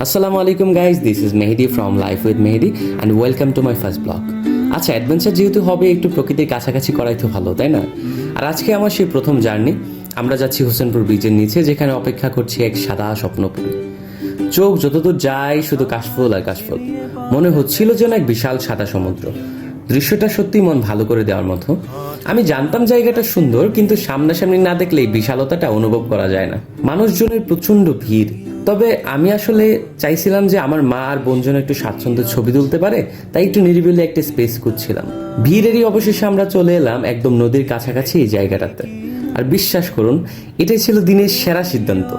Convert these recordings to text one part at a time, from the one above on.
আসসালামু আলাইকুম guys, this is Mehedi from life with Mehedi and welcome to my first blog. আচ্ছা, adventure যেহেতু হবে, একটু প্রকৃতির কাছাকাছি করাই তো ভালো, তাই না? আর আজকে আমার সেই প্রথম জার্নি। আমরা যাচ্ছি হোসেনপুর ব্রিজের নিচে, যেখানে অপেক্ষা করছি এক সাদা স্বপ্নপুরী। চোখ যতদূর যায় শুধু কাশফুল আর কাশফুল। মনে হচ্ছিল যেন এক বিশাল সাদা সমুদ্র। দৃশ্যটা সত্যি মন ভালো করে দেওয়ার মতো। আমি জানতাম জায়গাটা সুন্দর, কিন্তু সামনাসামনি না দেখলে এই বিশালতাটা অনুভব করা যায় না। মানুষজনের প্রচণ্ড ভিড়। তবে আমি আসলে চাইছিলাম যে আমার মা আর বোন যেন একটু স্বাচ্ছন্দ্যে ছবি তুলতে পারে, তাই একটু নিরিবিলি একটা স্পেস খুঁজছিলাম। ভিড়েরই অবশেষে আমরা চলে এলাম একদম নদীর কাছাকাছি এই জায়গাটাতে। আর বিশ্বাস করুন, এটাই ছিল দিনের সেরা সিদ্ধান্ত।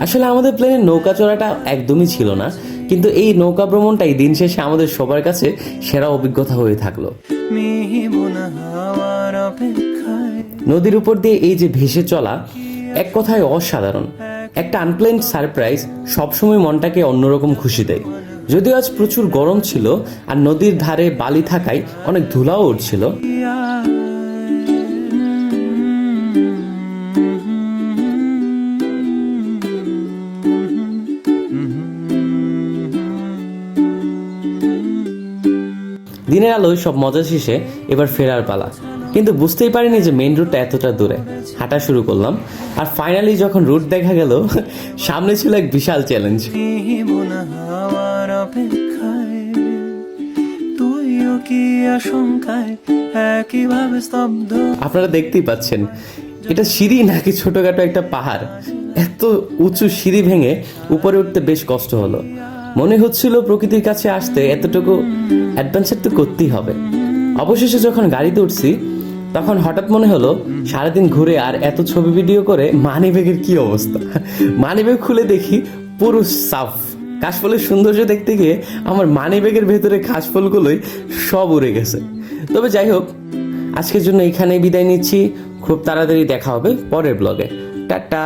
আসলে আমাদের প্লেনের নৌকা চড়াটা একদমই ছিল না, কিন্তু এই নৌকা ভ্রমণটাই দিন শেষে আমাদের সবার কাছে সেরা অভিজ্ঞতা হয়ে থাকলো। নদীর উপর দিয়ে এই যে ভেসে চলা, এক কথায় অসাধারণ। একটা আনপ্ল্যান্ড সারপ্রাইজ সবসময় মনটাকে অন্যরকম খুশি দেয়। যদিও আজ প্রচুর গরম ছিল আর নদীর ধারে বালি থাকায় অনেক ধুলাও উঠছিল। দিনের আলোয় সব মজা শেষে এবার ফেরার পালা। কিন্তু বুঝতেই পারিনি যে মেইন রুটটা এতটা দূরে। হাঁটা শুরু করলাম, আর ফাইনালি যখন রুট দেখা গেল, সামনে ছিল এক বিশাল চ্যালেঞ্জ। আপনারা দেখতেই পাচ্ছেন, এটা সিঁড়ি নাকি ছোটখাটো একটা পাহাড়। এত উঁচু সিঁড়ি ভেঙে উপরে উঠতে বেশ কষ্ট হলো। মনে হচ্ছিল প্রকৃতির কাছে আসতে এতটুকু অ্যাডভেঞ্চার তো করতেই হবে। অবশেষে যখন গাড়িতে উঠছি, তখন হঠাৎ মনে হলো সারাদিন ঘুরে আর এত ছবি ভিডিও করে মানিব্যাগের কি অবস্থা। মানিব্যাগ খুলে দেখি পুরো সাফ। কাশফুলের সৌন্দর্য দেখতে গিয়ে আমার মানিব্যাগের ভেতরে কাশফুলগুলোই সব উড়ে গেছে। তবে যাই হোক, আজকের জন্য এখানেই বিদায় নিচ্ছি। খুব তাড়াতাড়ি দেখা হবে পরের ব্লগে। টাটা।